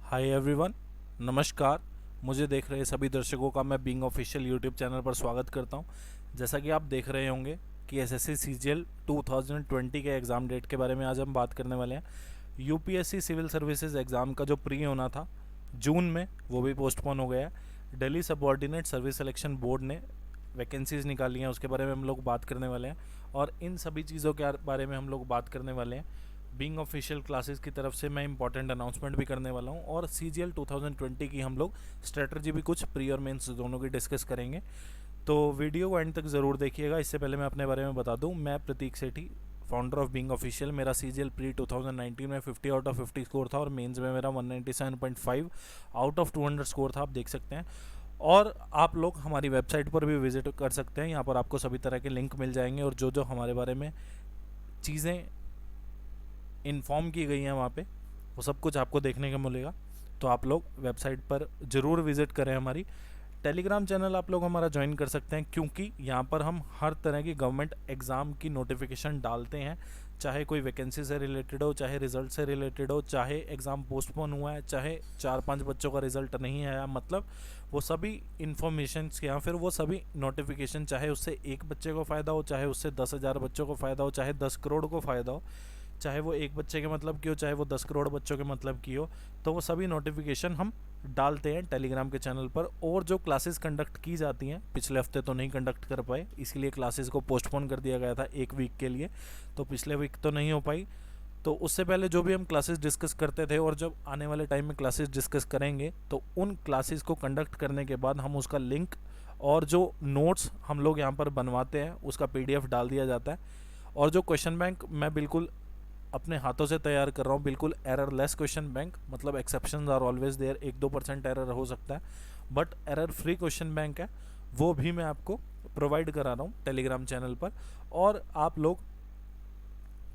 Hi everyone, नमस्कार। मुझे देख रहे सभी दर्शकों का मैं बीइंग ऑफिशियल यूट्यूब चैनल पर स्वागत करता हूं। जैसा कि आप देख रहे होंगे कि एसएससी सीजीएल 2020 के एग्ज़ाम डेट के बारे में आज हम बात करने वाले हैं। यूपीएससी सिविल सर्विसेज एग्ज़ाम का जो प्री होना था जून में, वो भी पोस्टपोन हो गया है। Delhi subordinate service selection board ने वैकेंसीज़ निकाली हैं, उसके बारे में हम लोग बात करने वाले हैं। और इन सभी चीज़ों के बारे में हम लोग बात करने वाले हैं। बीइंग ऑफिशियल क्लासेस की तरफ से मैं इंपॉर्टेंट अनाउंसमेंट भी करने वाला हूँ, और सीजीएल 2020 की हम लोग स्ट्रेटजी भी कुछ प्री और मेंस दोनों की डिस्कस करेंगे। तो वीडियो को एंड तक ज़रूर देखिएगा। इससे पहले मैं अपने बारे में बता दूँ, मैं प्रतीक सेठी, फाउंडर ऑफ बीइंग ऑफिशियल। मेरा सीजीएल प्री 2019 में 50 आउट ऑफ 50 स्कोर था, और मेंस में मेरा 197.5 आउट ऑफ 200 स्कोर था, आप देख सकते हैं। और आप लोग हमारी वेबसाइट पर भी विजिट कर सकते हैं, यहाँ पर आपको सभी तरह के लिंक मिल जाएंगे, और जो जो हमारे बारे में चीज़ें इन्फॉर्म की गई हैं वहाँ पे, वो सब कुछ आपको देखने को मिलेगा। तो आप लोग वेबसाइट पर ज़रूर विज़िट करें। हमारी टेलीग्राम चैनल आप लोग हमारा ज्वाइन कर सकते हैं, क्योंकि यहाँ पर हम हर तरह की गवर्नमेंट एग्ज़ाम की नोटिफिकेशन डालते हैं, चाहे कोई वैकेंसी से रिलेटेड हो, चाहे रिज़ल्ट से रिलेटेड हो, चाहे एग्ज़ाम पोस्टपोन हुआ है, चाहे 4-5 बच्चों का रिज़ल्ट नहीं आया, मतलब वो सभी इन्फॉर्मेशन या फिर वो सभी नोटिफिकेशन, चाहे उससे एक बच्चे को फ़ायदा हो, चाहे उससे 10,000 बच्चों को फ़ायदा हो, चाहे 10 करोड़ को फ़ायदा हो, चाहे वो एक बच्चे के मतलब की हो, चाहे वो 10 करोड़ बच्चों के मतलब की हो, तो वो सभी नोटिफिकेशन हम डालते हैं टेलीग्राम के चैनल पर। और जो क्लासेस कंडक्ट की जाती हैं, पिछले हफ्ते तो नहीं कंडक्ट कर पाए, इसीलिए क्लासेस को पोस्टपोन कर दिया गया था एक वीक के लिए, तो पिछले वीक तो नहीं हो पाई। तो उससे पहले जो भी हम क्लासेस डिस्कस करते थे, और जब आने वाले टाइम में क्लासेस डिस्कस करेंगे, तो उन क्लासेस को कंडक्ट करने के बाद हम उसका लिंक और जो नोट्स हम लोग यहाँ पर बनवाते हैं, उसका पीडीएफ डाल दिया जाता है। और जो क्वेश्चन बैंक मैं बिल्कुल अपने हाथों से तैयार कर रहा हूँ, बिल्कुल एरर लेस क्वेश्चन बैंक, मतलब exceptions are always there, 1-2% error हो सकता है, but error free question bank है, वो भी मैं आपको प्रोवाइड करा रहा हूँ टेलीग्राम चैनल पर, और आप लोग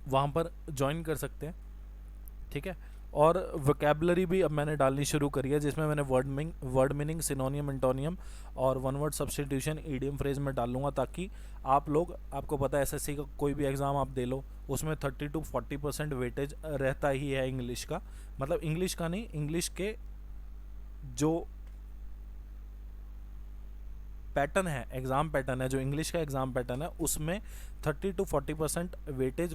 वहाँ पर ज्वाइन कर सकते हैं, ठीक है। और वोकेबलरी भी अब मैंने डालनी शुरू करी है, जिसमें मैंने वर्ड मीनिंग, सिनोनियम, एंटोनियम और one word substitution, idiom phrase में डालूंगा, ताकि आप लोग, आपको पता है एसएससी का कोई भी एग्ज़ाम आप दे लो, उसमें 30-40% वेटेज रहता ही है इंग्लिश का, मतलब इंग्लिश का नहीं, इंग्लिश के जो पैटर्न है, एग्ज़ाम पैटर्न है, जो इंग्लिश का एग्ज़ाम पैटर्न है, उसमें 30-40% वेटेज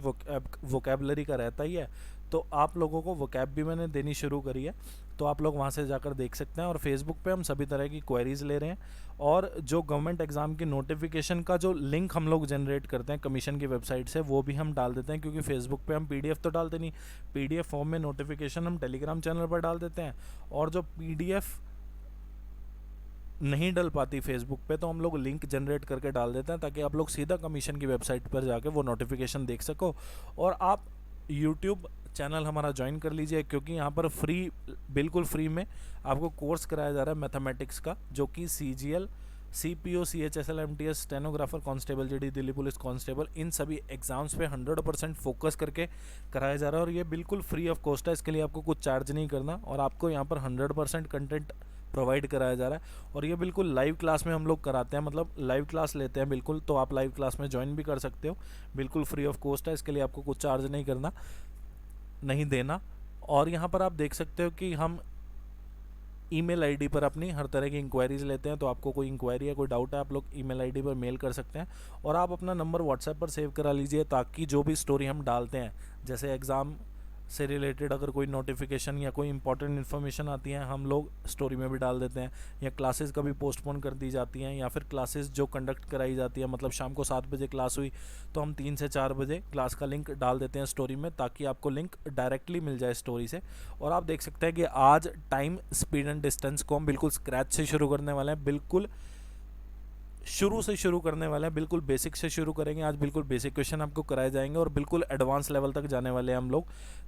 वोकेबलरी का रहता ही है। तो आप लोगों को वोकैब भी मैंने देनी शुरू करी है, तो आप लोग वहाँ से जाकर देख सकते हैं। और फेसबुक पे हम सभी तरह की क्वेरीज़ ले रहे हैं, और जो गवर्नमेंट एग्ज़ाम की नोटिफिकेशन का जो लिंक हम लोग जनरेट करते हैं कमीशन की वेबसाइट से, वो भी हम डाल देते हैं, क्योंकि फेसबुक पे हम पीडीएफ तो डालते नहीं, पीडीएफ फॉर्म में नोटिफिकेशन हम टेलीग्राम चैनल पर डाल देते हैं। और जो पीडीएफ नहीं डल पाती फेसबुक पे, तो हम लोग लिंक जनरेट करके डाल देते हैं, ताकि आप लोग सीधा कमीशन की वेबसाइट पर जाके वो नोटिफिकेशन देख सको। और आप यूट्यूब चैनल हमारा ज्वाइन कर लीजिए, क्योंकि यहाँ पर फ्री, बिल्कुल फ्री में आपको कोर्स कराया जा रहा है मैथमेटिक्स का, जो कि CGL, CPO, CHSL, MTS, stenographer constable, GD, Delhi police constable, इन सभी एग्जाम्स पे 100% फोकस करके कराया जा रहा है। और ये बिल्कुल फ्री ऑफ कॉस्ट है, इसके लिए आपको कुछ चार्ज नहीं करना, और आपको यहाँ पर 100% कंटेंट प्रोवाइड कराया जा रहा है। और ये बिल्कुल लाइव क्लास में हम लोग कराते हैं, मतलब लाइव क्लास लेते हैं बिल्कुल, तो आप लाइव क्लास में ज्वाइन भी कर सकते हो, बिल्कुल फ्री ऑफ कॉस्ट है, इसके लिए आपको कुछ चार्ज नहीं करना, नहीं देना। और यहाँ पर आप देख सकते हो कि हम ईमेल आईडी पर अपनी हर तरह की इंक्वायरीज़ लेते हैं, तो आपको कोई इंक्वायरी या कोई डाउट है, आप लोग ईमेल आईडी पर मेल कर सकते हैं। और आप अपना नंबर व्हाट्सएप पर सेव करा लीजिए, ताकि जो भी स्टोरी हम डालते हैं, जैसे एग्ज़ाम से रिलेटेड अगर कोई नोटिफिकेशन या कोई इंपॉर्टेंट इन्फॉर्मेशन आती है, हम लोग स्टोरी में भी डाल देते हैं, या क्लासेस कभी पोस्टपोन कर दी जाती हैं, या फिर क्लासेस जो कंडक्ट कराई जाती है, मतलब शाम को 7 बजे क्लास हुई, तो हम 3 से 4 बजे क्लास का लिंक डाल देते हैं स्टोरी में, ताकि आपको लिंक डायरेक्टली मिल जाए स्टोरी से। और आप देख सकते हैं कि आज टाइम, स्पीड एंड डिस्टेंस को हम बिल्कुल स्क्रैच से शुरू करने वाले हैं, बिल्कुल शुरू से शुरू करने वाले हैं, बिल्कुल बेसिक से शुरू करेंगे आज, बिल्कुल बेसिक क्वेश्चन आपको कराए जाएंगे, और बिल्कुल एडवांस लेवल तक जाने वाले हैं हम लोग।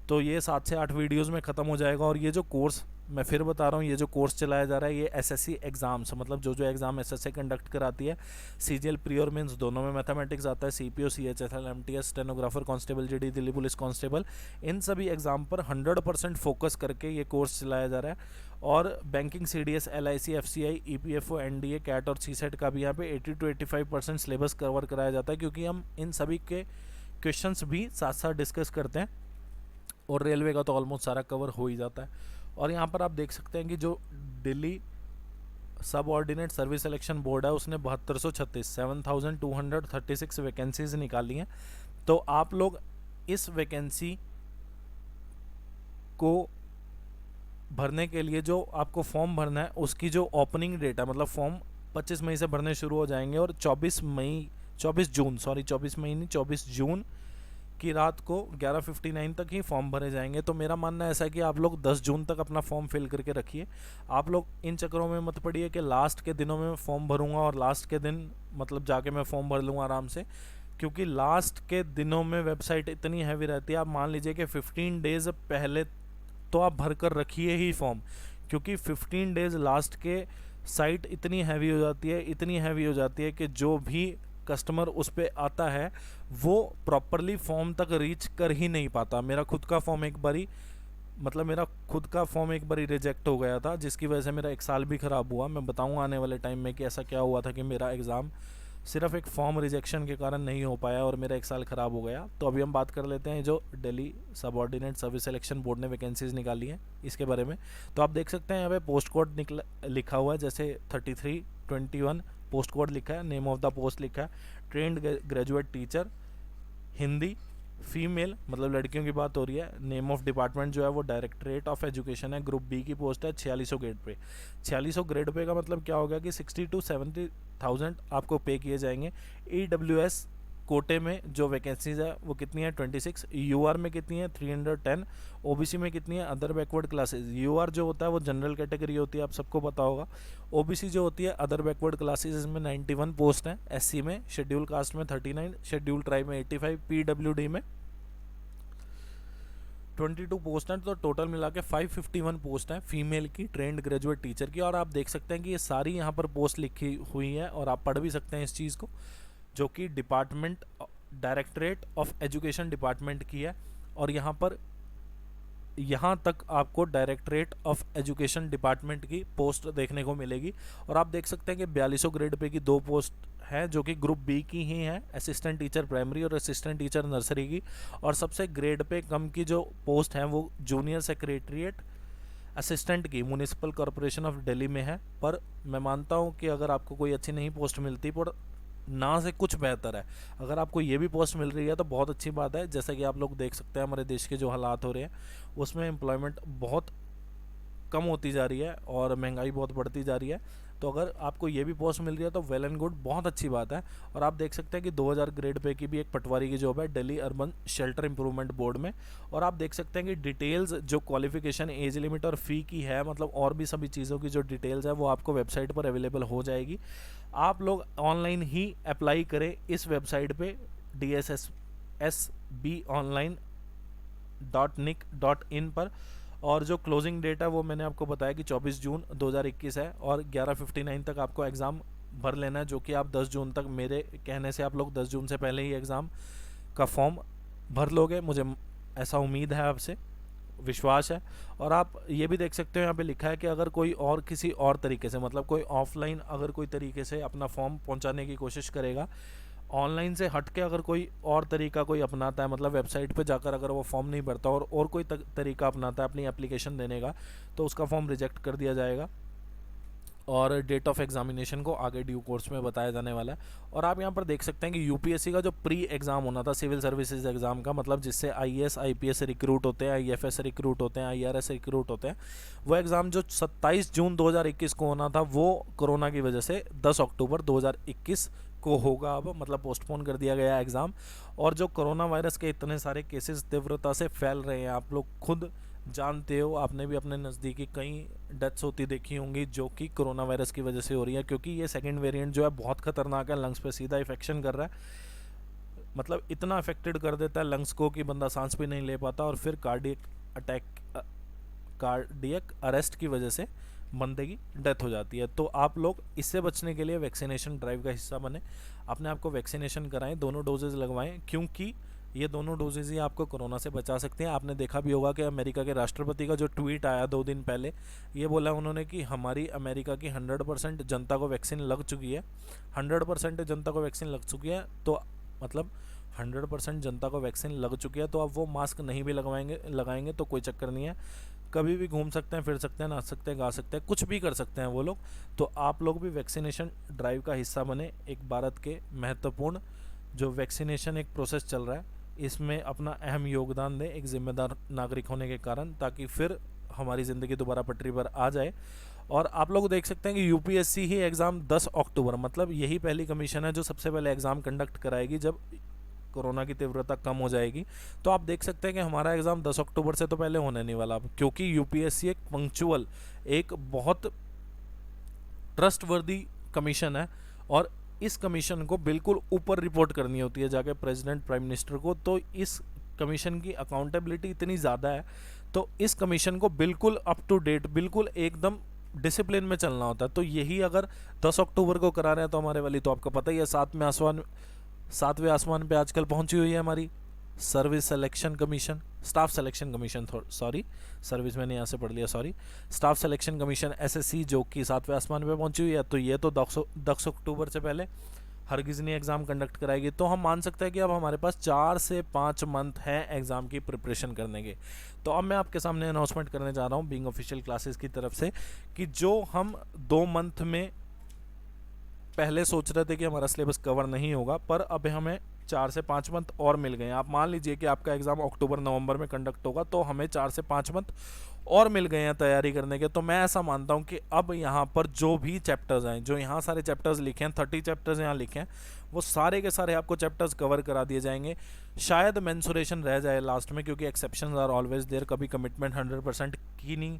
तो ये 7 से 8 वीडियोस में ख़त्म हो जाएगा। और ये जो कोर्स, मैं फिर बता रहा हूँ, ये जो कोर्स चलाया जा रहा है, ये एसएससी एग्ज़ाम्स, मतलब जो जो एग्ज़ाम एसएससी कंडक्ट कराती है, सीजीएल प्री और मेंस दोनों में मैथमेटिक्स आता है, CPO, CHSL, MTS, stenographer constable, GD, Delhi police constable, इन सभी एग्ज़ाम पर 100% फोकस करके ये कोर्स चलाया जा रहा है। और banking, CDS, LIC, FCI, EPFO, NDA, CAT और सीसेट का भी यहाँ पे 80-85% सिलेबस कवर कराया जाता है, क्योंकि हम इन सभी के क्वेश्चंस भी साथ साथ डिस्कस करते हैं। और रेलवे का तो ऑलमोस्ट सारा कवर हो ही जाता है। और यहाँ पर आप देख सकते हैं कि जो दिल्ली सब ऑर्डिनेट सर्विस सिलेक्शन बोर्ड है उसने 7236 वैकेंसीज निकाली हैं। तो आप लोग इस वैकेंसी को भरने के लिए जो आपको फॉर्म भरना है उसकी जो ओपनिंग डेट है, मतलब फॉर्म 25 मई से भरने शुरू हो जाएंगे और 24 मई नहीं 24 जून की रात को 11:59 तक ही फॉर्म भरे जाएंगे। तो मेरा मानना ऐसा है कि आप लोग 10 जून तक अपना फॉर्म फिल करके रखिए। आप लोग इन चक्करों में मत पड़िए कि लास्ट के दिनों में फॉर्म भरूंगा और लास्ट के दिन मतलब जाके मैं फॉर्म भर लूँगा आराम से, क्योंकि लास्ट के दिनों में वेबसाइट इतनी हैवी रहती है। आप मान लीजिए कि 15 डेज़ पहले तो आप भर कर रखिए ही फॉर्म, क्योंकि 15 डेज़ लास्ट के साइट इतनी हैवी हो जाती है कि जो भी कस्टमर उस पर आता है वो प्रॉपरली फॉर्म तक रीच कर ही नहीं पाता। मेरा खुद का फॉर्म एक बारी रिजेक्ट हो गया था, जिसकी वजह से मेरा 1 साल भी ख़राब हुआ। मैं बताऊंगा आने वाले टाइम में कि ऐसा क्या हुआ था कि मेरा एग्ज़ाम सिर्फ एक फॉर्म रिजेक्शन के कारण नहीं हो पाया और मेरा 1 साल ख़राब हो गया। तो अभी हम बात कर लेते हैं जो दिल्ली सब ऑर्डिनेट सर्विस सिलेक्शन बोर्ड ने वैकेंसीज निकाली हैं इसके बारे में। तो आप देख सकते हैं यहाँ पे पोस्ट कोड लिखा हुआ है, जैसे 3321 पोस्ट कोड लिखा है, नेम ऑफ द पोस्ट लिखा है, trained graduate teacher Hindi female, मतलब लड़कियों की बात हो रही है। नेम ऑफ डिपार्टमेंट जो है वो डायरेक्टरेट ऑफ एजुकेशन है। ग्रुप बी की पोस्ट है 4600 ग्रेड पे। 4600 ग्रेड पे का मतलब क्या होगा कि 60 to 70,000 आपको पे किए जाएंगे। EWS कोटे में जो वैकेंसीज है वो कितनी है 26, UR में कितनी है 310, OBC में कितनी है, अदर बैकवर्ड क्लासेज। UR जो होता है वो जनरल कैटेगरी होती है, आप सबको पता होगा। OBC जो होती है अदर बैकवर्ड क्लासेज, इसमें 91 पोस्ट हैं। SC में, शेड्यूल कास्ट में 39, शेड्यूल ट्राइब में 85, PWD में 22 पोस्ट हैं। तो टोटल मिला के 551 पोस्ट हैं फीमेल की ट्रेंड ग्रेजुएट टीचर की। और आप देख सकते हैं कि ये सारी यहाँ पर पोस्ट लिखी हुई है और आप पढ़ भी सकते हैं इस चीज़ को, जो कि department directorate of education department की है। और यहाँ तक आपको डायरेक्टरेट ऑफ एजुकेशन डिपार्टमेंट की पोस्ट देखने को मिलेगी। और आप देख सकते हैं कि 4200 ग्रेड पे की 2 पोस्ट है जो कि ग्रुप बी की ही है, असिस्टेंट टीचर प्राइमरी और असिस्टेंट टीचर नर्सरी की। और सबसे ग्रेड पे कम की जो पोस्ट है वो जूनियर सेक्रेटरीट असिस्टेंट की म्यूनिसिपल कॉरपोरेशन ऑफ दिल्ली में है। पर मैं मानता हूँ कि अगर आपको कोई अच्छी नहीं पोस्ट मिलती पर ना से कुछ बेहतर है, अगर आपको ये भी पोस्ट मिल रही है तो बहुत अच्छी बात है। जैसा कि आप लोग देख सकते हैं हमारे देश के जो हालात हो रहे हैं उसमें एम्प्लॉयमेंट बहुत कम होती जा रही है और महंगाई बहुत बढ़ती जा रही है। तो अगर आपको ये भी पोस्ट मिल रही है तो वेल एंड गुड, बहुत अच्छी बात है। और आप देख सकते हैं कि 2000 ग्रेड पे की भी एक पटवारी की जॉब है Delhi urban shelter improvement board में। और आप देख सकते हैं कि डिटेल्स जो क्वालिफिकेशन, एज लिमिट और फ़ी की है, मतलब और भी सभी चीज़ों की जो डिटेल्स है वो आपको वेबसाइट पर अवेलेबल हो जाएगी। आप लोग ऑनलाइन ही अप्लाई करें इस वेबसाइट पे DSSBonline.nic.in पर। और जो क्लोजिंग डेट है वो मैंने आपको बताया कि 24 जून 2021 है और 11:59 तक आपको एग्ज़ाम भर लेना है, जो कि आप 10 जून तक, मेरे कहने से आप लोग 10 जून से पहले ही एग्ज़ाम का फॉर्म भर लोगे, मुझे ऐसा उम्मीद है, आपसे विश्वास है। और आप ये भी देख सकते हो यहाँ पे लिखा है कि अगर कोई और किसी और तरीके से, मतलब कोई ऑफलाइन अगर कोई तरीके से अपना फॉर्म पहुँचाने की कोशिश करेगा, ऑनलाइन से हट के अगर कोई और तरीका कोई अपनाता है, मतलब वेबसाइट पे जाकर अगर वो फॉर्म नहीं भरता और कोई तरीका अपनाता है अपनी एप्लीकेशन देने का, तो उसका फॉर्म रिजेक्ट कर दिया जाएगा और डेट ऑफ एग्जामिनेशन को आगे ड्यू कोर्स में बताया जाने वाला है। और आप यहाँ पर देख सकते हैं कि यूपीएससी का जो प्री एग्ज़ाम होना था सिविल सर्विसेज एग्ज़ाम का, मतलब जिससे आईएएस आईपीएस रिक्रूट होते हैं, आईएफएस रिक्रूट होते हैं, आईआरएस रिक्रूट होते हैं, वो एग्ज़ाम जो 27 जून 2021 को होना था वो कोरोना की वजह से 10 अक्टूबर 2021 को होगा अब, मतलब पोस्टपोन कर दिया गया एग्ज़ाम। और जो कोरोना वायरस के इतने सारे केसेस तीव्रता से फैल रहे हैं, आप लोग खुद जानते हो, आपने भी अपने नज़दीकी कई डेथ्स होती देखी होंगी जो कि कोरोना वायरस की वजह से हो रही है, क्योंकि ये सेकंड वेरिएंट जो है बहुत ख़तरनाक है, लंग्स पे सीधा इफेक्शन कर रहा है, मतलब इतना अफेक्टेड कर देता है लंग्स को कि बंदा सांस भी नहीं ले पाता और फिर कार्डियक अरेस्ट की वजह से बंदे की डेथ हो जाती है। तो आप लोग इससे बचने के लिए वैक्सीनेशन ड्राइव का हिस्सा बने, अपने आप को वैक्सीनेशन कराएं, दोनों डोजेज़ लगवाएं, क्योंकि ये दोनों डोजेज़ ही आपको कोरोना से बचा सकते हैं। आपने देखा भी होगा कि अमेरिका के राष्ट्रपति का जो ट्वीट आया 2 दिन पहले, ये बोला उन्होंने कि हमारी अमेरिका की 100% जनता को वैक्सीन लग चुकी है, 100% जनता को वैक्सीन लग चुकी है। तो मतलब 100% जनता को वैक्सीन लग चुकी है, तो अब वो मास्क नहीं भी लगाएंगे तो कोई चक्कर नहीं है, कभी भी घूम सकते हैं, फिर सकते हैं, नाच सकते हैं, गा सकते हैं, कुछ भी कर सकते हैं वो लोग। तो आप लोग भी वैक्सीनेशन ड्राइव का हिस्सा बने, एक भारत के महत्वपूर्ण जो वैक्सीनेशन एक प्रोसेस चल रहा है इसमें अपना अहम योगदान दें एक जिम्मेदार नागरिक होने के कारण, ताकि फिर हमारी ज़िंदगी दोबारा पटरी पर आ जाए। और आप लोग देख सकते हैं कि यूपीएससी ही एग्ज़ाम 10 अक्टूबर, मतलब यही पहली कमीशन है जो सबसे पहले एग्ज़ाम कंडक्ट कराएगी जब कोरोना की तीव्रता कम हो जाएगी। तो आप देख सकते हैं कि हमारा एग्ज़ाम 10 अक्टूबर से तो पहले होने नहीं वाला, क्योंकि यूपीएससी एक पंक्चुअल, एक बहुत ट्रस्टवर्दी कमीशन है और इस कमीशन को बिल्कुल ऊपर रिपोर्ट करनी होती है जाके प्रेसिडेंट प्राइम मिनिस्टर को। तो इस कमीशन की अकाउंटेबिलिटी इतनी ज़्यादा है, तो इस कमीशन को बिल्कुल अप टू डेट, बिल्कुल एकदम डिसिप्लिन में चलना होता है। तो यही अगर 10 अक्टूबर को करा रहे हैं तो हमारे वाली, तो आपको पता ही है, सातवें आसमान पे आजकल पहुंची हुई है हमारी service selection commission, staff selection commission, sorry service मैंने यहाँ से पढ़ लिया, sorry, staff selection commission SSC, जो कि 7वें आसमान पे पहुंची हुई है। तो ये तो 10 अक्टूबर से पहले हरगिज़ नहीं एग्ज़ाम कंडक्ट कराएगी। तो हम मान सकते हैं कि अब हमारे पास 4 से 5 मंथ हैं एग्ज़ाम की प्रिपरेशन करने के। तो अब मैं आपके सामने अनाउंसमेंट करने जा रहा हूँ बीइंग ऑफिशियल क्लासेस की तरफ से कि जो हम 2 मंथ में पहले सोच रहे थे कि हमारा सिलेबस कवर नहीं होगा, पर अब हमें 4 से 5 मंथ और मिल गए हैं। आप मान लीजिए कि आपका एग्ज़ाम अक्टूबर नवंबर में कंडक्ट होगा, तो हमें 4 से 5 मंथ और मिल गए हैं तैयारी करने के। तो मैं ऐसा मानता हूं कि अब यहाँ पर जो भी चैप्टर्स हैं, जो यहाँ सारे चैप्टर्स लिखे हैं, 30 चैप्टर्स यहाँ लिखे हैं, वो सारे के सारे आपको चैप्टर्स कवर करा दिए जाएंगे। शायद मेंसुरेशन रह जाए लास्ट में, क्योंकि एक्सेप्शन आर ऑलवेज देयर, कभी कमिटमेंट 100% की नहीं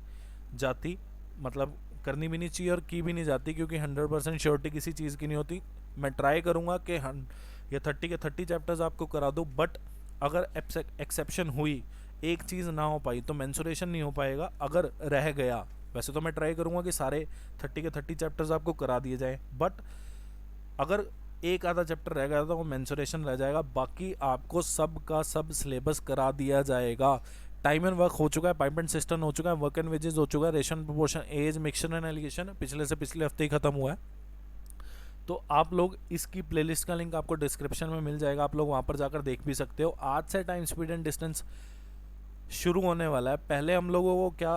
जाती, मतलब करनी भी नहीं चाहिए और की भी नहीं जाती, क्योंकि 100% श्योरिटी किसी चीज़ की नहीं होती। मैं ट्राई करूँगा कि ये 30 के 30 चैप्टर्स आपको करा दूँ, बट अगर एक्सेप्शन हुई, एक चीज़ ना हो पाई, तो मेंसुरेशन नहीं हो पाएगा। अगर रह गया, वैसे तो मैं ट्राई करूँगा कि सारे 30 के 30 चैप्टर्स आपको करा दिए जाएँ, बट अगर एक आधा चैप्टर रह गया तो वो मेंसुरेशन रह जाएगा, बाकी आपको सब का सब सिलेबस करा दिया जाएगा। टाइम एंड वर्क हो चुका है, पाइपमेंट सिस्टम हो चुका है, वर्क एंड वेजेस हो चुका है, रेशन proportion, age, mixture and alligation पिछले से पिछले हफ्ते ही खत्म हुआ है। तो आप लोग इसकी प्लेलिस्ट का लिंक आपको डिस्क्रिप्शन में मिल जाएगा, आप लोग वहाँ पर जाकर देख भी सकते हो। आज से टाइम स्पीड एंड डिस्टेंस शुरू होने वाला है। पहले हम लोगों को क्या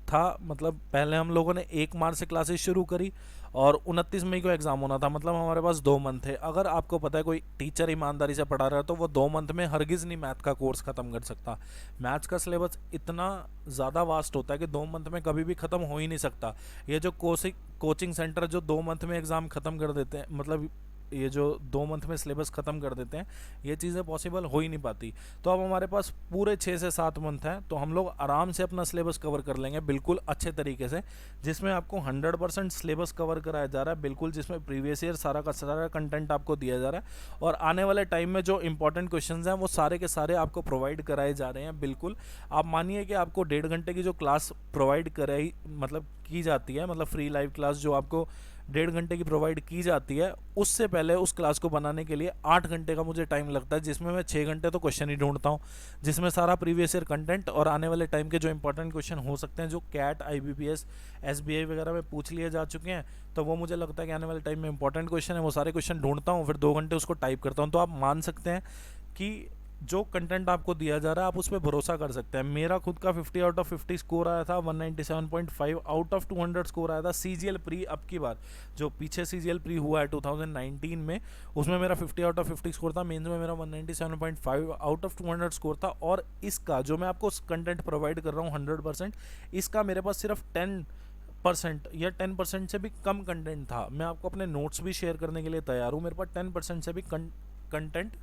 था, मतलब पहले हम लोगों ने 1 मार्च से क्लासेस शुरू करी और 29 मई को एग्ज़ाम होना था, मतलब हमारे पास 2 मंथ थे। अगर आपको पता है कोई टीचर ईमानदारी से पढ़ा रहा है तो वो 2 मंथ में हरगिज़ नहीं मैथ का कोर्स ख़त्म कर सकता। मैथ्स का सिलेबस इतना ज़्यादा वास्ट होता है कि 2 मंथ में कभी भी ख़त्म हो ही नहीं सकता। ये जो कोचिंग सेंटर जो 2 मंथ में एग्ज़ाम ख़त्म कर देते हैं, मतलब ये जो 2 मंथ में सिलेबस ख़त्म कर देते हैं, ये चीज़ें पॉसिबल हो ही नहीं पाती। तो अब हमारे पास पूरे 6 से 7 मंथ हैं, तो हम लोग आराम से अपना सिलेबस कवर कर लेंगे बिल्कुल अच्छे तरीके से, जिसमें आपको 100% सिलेबस कवर कराया जा रहा है, बिल्कुल, जिसमें प्रीवियस ईयर सारा का सारा कंटेंट आपको दिया जा रहा है। और आने वाले टाइम में जो इंपॉर्टेंट क्वेश्चन हैं वो सारे के सारे आपको प्रोवाइड कराए जा रहे हैं। बिल्कुल आप मानिए कि आपको 1.5 घंटे की जो क्लास प्रोवाइड कराई, मतलब की जाती है, मतलब फ्री लाइव क्लास जो आपको 1.5 घंटे की प्रोवाइड की जाती है, उससे पहले उस क्लास को बनाने के लिए 8 घंटे का मुझे टाइम लगता है, जिसमें मैं 6 घंटे तो क्वेश्चन ही ढूंढता हूँ, जिसमें सारा प्रीवियस ईयर कंटेंट और आने वाले टाइम के जो इंपॉर्टेंट क्वेश्चन हो सकते हैं, जो कैट, IBPS, SBI वगैरह में पूछ लिए जा चुके हैं, तो वो मुझे लगता है कि आने वाले टाइम में इंपॉर्टेंट क्वेश्चन है, वो सारे क्वेश्चन ढूंढता हूँ, फिर 2 घंटे उसको टाइप करता हूँ। तो आप मान सकते हैं कि जो कंटेंट आपको दिया जा रहा है आप उस पर भरोसा कर सकते हैं। मेरा खुद का 50 आउट ऑफ 50 स्कोर आया था, 197.5 आउट ऑफ 200 स्कोर आया था। CGL प्री अब की बार, जो पीछे CGL प्री हुआ है 2019 में, उसमें मेरा 50 आउट ऑफ 50 स्कोर था। मेंस में मेरा 197.5 आउट ऑफ 200 स्कोर था। और इसका जो मैं आपको कंटेंट प्रोवाइड कर रहा हूँ 100%, इसका मेरे पास सिर्फ 10% या 10% से भी कम कंटेंट था। मैं आपको अपने नोट्स भी शेयर करने के लिए तैयार हूँ, मेरे पास 10% से भी कंटेंट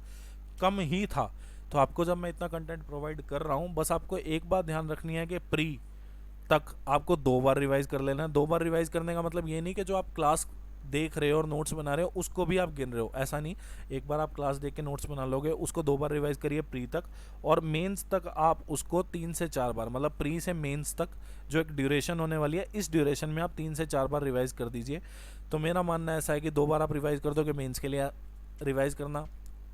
कम ही था। तो आपको जब मैं इतना कंटेंट प्रोवाइड कर रहा हूँ, बस आपको एक बात ध्यान रखनी है कि प्री तक आपको 2 बार रिवाइज कर लेना है। 2 बार रिवाइज करने का मतलब ये नहीं कि जो आप क्लास देख रहे हो और नोट्स बना रहे हो उसको भी आप गिन रहे हो, ऐसा नहीं। एक बार आप क्लास देख के नोट्स बना लोगे, उसको 2 बार रिवाइज करिए प्री तक, और मेंस तक आप उसको 3 से 4 बार, मतलब प्री से मेंस तक जो एक ड्यूरेशन होने वाली है, इस ड्यूरेशन में आप 3 से 4 बार रिवाइज कर दीजिए। तो मेरा मानना ऐसा है कि 2 बार आप रिवाइज कर दोगे, मेंस के लिए रिवाइज करना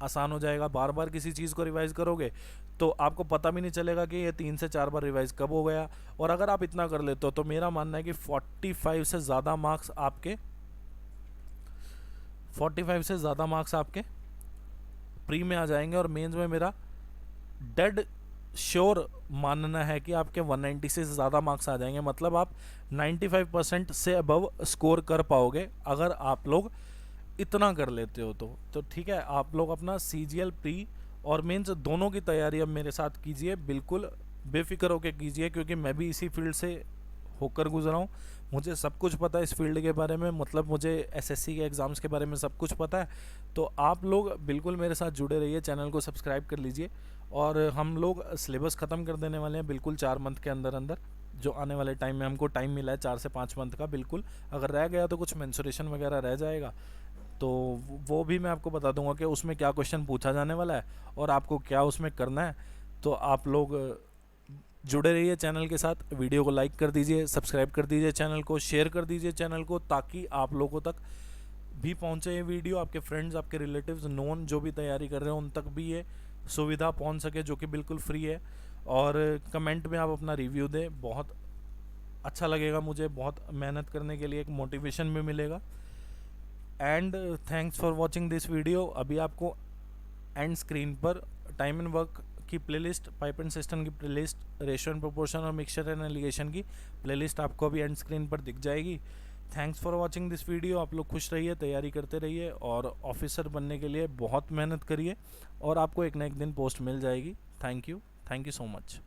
आसान हो जाएगा। बार बार किसी चीज़ को रिवाइज करोगे तो आपको पता भी नहीं चलेगा कि ये 3 से 4 बार रिवाइज कब हो गया। और अगर आप इतना कर लेते हो तो मेरा मानना है कि 45 से ज़्यादा मार्क्स आपके प्री में आ जाएंगे और मेंस में मेरा डेड श्योर मानना है कि आपके 190 से ज़्यादा मार्क्स आ जाएंगे। मतलब आप 95% से अबव स्कोर कर पाओगे अगर आप लोग इतना कर लेते हो तो ठीक है। आप लोग अपना CGL प्री और मेंस दोनों की तैयारी अब मेरे साथ कीजिए, बिल्कुल बेफिक्र होकर कीजिए, क्योंकि मैं भी इसी फील्ड से होकर गुजरा हूँ। मुझे सब कुछ पता है इस फील्ड के बारे में, मतलब मुझे SSC के एग्ज़ाम्स के बारे में सब कुछ पता है। तो आप लोग बिल्कुल मेरे साथ जुड़े रहिए, चैनल को सब्सक्राइब कर लीजिए। और हम लोग सिलेबस ख़त्म कर देने वाले हैं बिल्कुल 4 मंथ के अंदर अंदर। जो आने वाले टाइम में हमको टाइम मिला है 4 से 5 मंथ का, बिल्कुल अगर रह गया तो कुछ मेंसुरेशन वगैरह रह जाएगा तो वो भी मैं आपको बता दूंगा कि उसमें क्या क्वेश्चन पूछा जाने वाला है और आपको क्या उसमें करना है। तो आप लोग जुड़े रहिए चैनल के साथ, वीडियो को लाइक कर दीजिए, सब्सक्राइब कर दीजिए चैनल को, शेयर कर दीजिए चैनल को, ताकि आप लोगों तक भी पहुंचे ये वीडियो, आपके फ्रेंड्स, आपके रिलेटिव्स, नोन जो भी तैयारी कर रहे हो उन तक भी ये सुविधा पहुंच सके, जो कि बिल्कुल फ्री है। और कमेंट में आप अपना रिव्यू दें, बहुत अच्छा लगेगा मुझे, बहुत मेहनत करने के लिए एक मोटिवेशन भी मिलेगा। And thanks for watching this video. अभी आपको एंड स्क्रीन पर टाइम एंड वर्क की प्लेलिस्ट, पाइप एंड सिस्टम की प्लेलिस्ट, रेशियो एंड प्रोपोर्शन और मिक्सचर एंड एलिगेशन की प्लेलिस्ट आपको अभी एंड स्क्रीन पर दिख जाएगी। Thanks for watching this video. आप लोग खुश रहिए, तैयारी करते रहिए और ऑफिसर बनने के लिए बहुत मेहनत करिए और आपको एक ना एक दिन पोस्ट मिल जाएगी। Thank you so much.